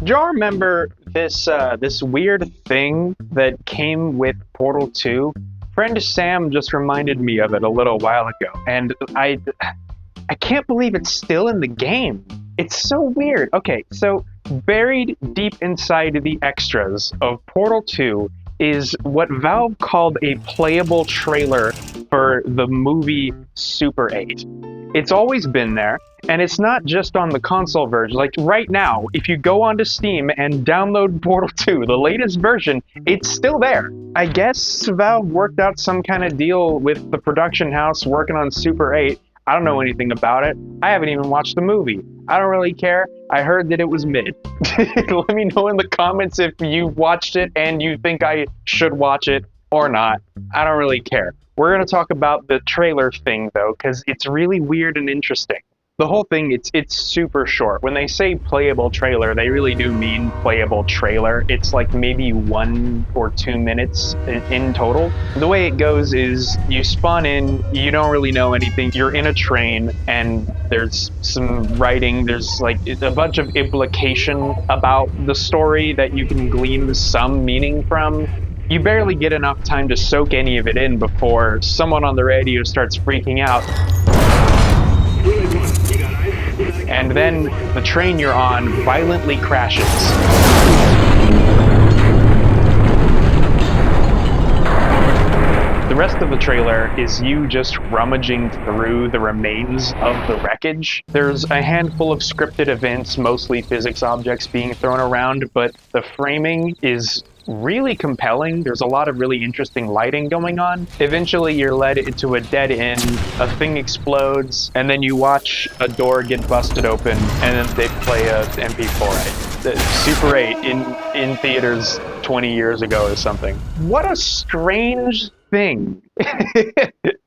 Do y'all remember this weird thing that came with Portal 2? Friend Sam just reminded me of it a little while ago, and I can't believe it's still in the game. It's so weird. Okay, so buried deep inside the extras of Portal 2 is what Valve called a playable trailer for the movie Super 8. It's always been there, and it's not just on the console version. Like right now, if you go onto Steam and download Portal 2, the latest version, it's still there. I guess Valve worked out some kind of deal with the production house working on Super 8. I don't know anything about it. I haven't even watched the movie. I don't really care. I heard that it was mid. Let me know in the comments if you watched it and you think I should watch it or not. I don't really care. We're going to talk about the trailer thing though, because it's really weird and interesting. The whole thing, it's super short. When they say playable trailer, they really do mean playable trailer. It's like maybe 1 or 2 minutes in total. The way it goes is you spawn in, you don't really know anything. You're in a train and there's some writing. There's like a bunch of implication about the story that you can glean some meaning from. You barely get enough time to soak any of it in before someone on the radio starts freaking out. And then the train you're on violently crashes. The rest of the trailer is you just rummaging through the remains of the wreckage. There's a handful of scripted events, mostly physics objects being thrown around, but the framing is really compelling. There's a lot of really interesting lighting going on. Eventually you're led into a dead end, a thing explodes, and then you watch a door get busted open, and then they play a MP4. Super 8 in theaters 20 years ago or something. What a strange thing.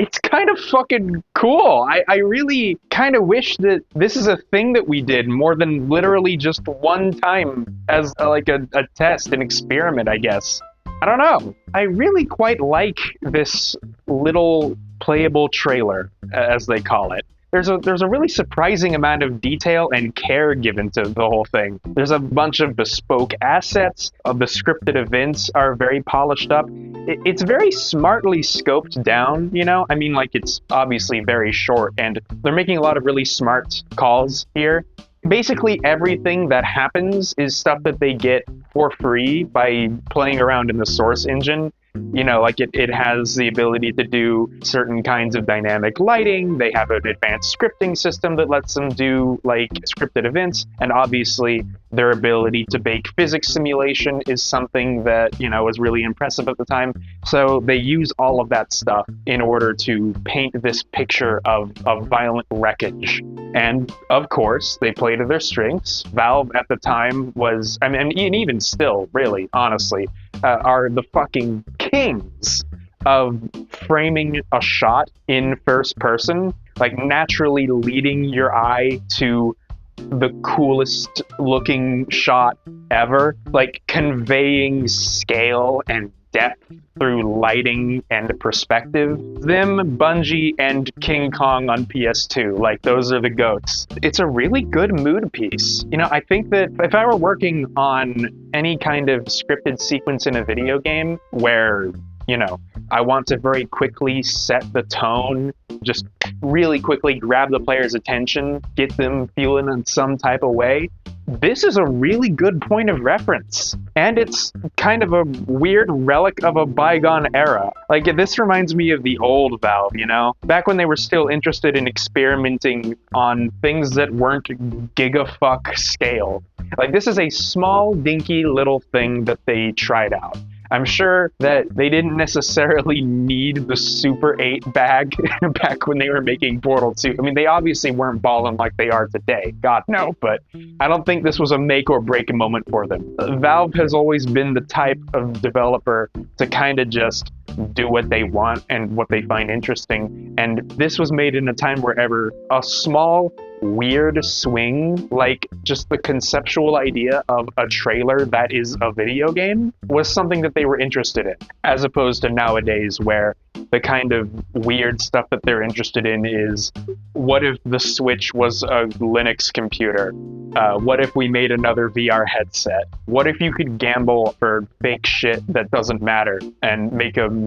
It's kind of fucking cool. I really kind of wish that this is a thing that we did more than literally just one time as like a test, an experiment, I guess. I don't know. I really quite like this little playable trailer, as they call it. There's a really surprising amount of detail and care given to the whole thing. There's a bunch of bespoke assets. The scripted events are very polished up. It's very smartly scoped down, you know? I mean, like, it's obviously very short, and they're making a lot of really smart calls here. Basically, everything that happens is stuff that they get for free by playing around in the source engine. You know, like it has the ability to do certain kinds of dynamic lighting. They have an advanced scripting system that lets them do like scripted events. And obviously their ability to bake physics simulation is something that, you know, was really impressive at the time. So they use all of that stuff in order to paint this picture of violent wreckage. And of course, they play to their strengths. Valve at the time was, I mean, and even still, really, honestly, are the fucking kings of framing a shot in first person, like naturally leading your eye to the coolest looking shot ever, like conveying scale and depth through lighting and perspective. Them, Bungie, and King Kong on PS2, like those are the goats. It's a really good mood piece. You know, I think that if I were working on any kind of scripted sequence in a video game where, you know, I want to very quickly set the tone, just really quickly grab the player's attention, get them feeling in some type of way, this is a really good point of reference. And it's kind of a weird relic of a bygone era. Like, this reminds me of the old Valve, you know? Back when they were still interested in experimenting on things that weren't gigafuck scale. Like, this is a small, dinky little thing that they tried out. I'm sure that they didn't necessarily need the Super 8 bag back when they were making Portal 2. I mean, they obviously weren't balling like they are today. God, no. But I don't think this was a make or break moment for them. Valve has always been the type of developer to kind of just do what they want and what they find interesting. And this was made in a time wherever a small, weird swing, like just the conceptual idea of a trailer that is a video game, was something that they were interested in, as opposed to nowadays where the kind of weird stuff that they're interested in is, what if the Switch was a Linux computer? What if we made another VR headset? What if you could gamble for fake shit that doesn't matter and make $1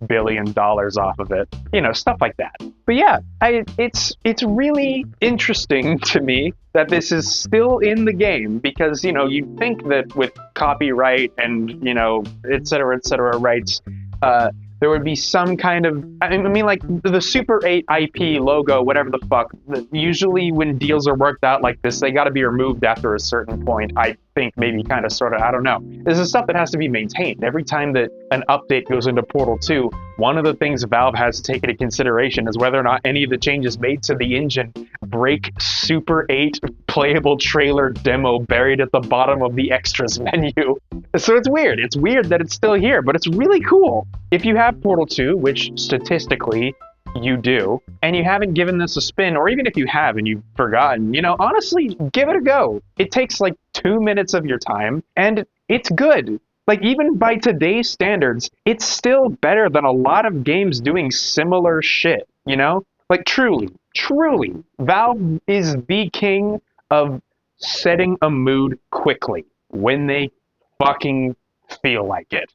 billion off of it? You know, stuff like that. But yeah, it's really interesting to me that this is still in the game, because, you know, you'd think that with copyright and, you know, et cetera, rights, there would be some kind of, I mean, like the Super 8 IP logo, whatever the fuck, usually when deals are worked out like this, they got to be removed after a certain point. I think maybe kind of sort of, I don't know. This is stuff that has to be maintained. Every time that an update goes into Portal 2, one of the things Valve has to take into consideration is whether or not any of the changes made to the engine break Super 8 playable trailer demo buried at the bottom of the extras menu. So it's weird. It's weird that it's still here, but it's really cool. If you have Portal 2, which statistically you do, and you haven't given this a spin, or even if you have and you've forgotten, you know, honestly, give it a go. It takes like 2 minutes of your time, and it's good. Like, even by today's standards, it's still better than a lot of games doing similar shit, you know? Like, truly, Valve is the king of setting a mood quickly when they fucking feel like it.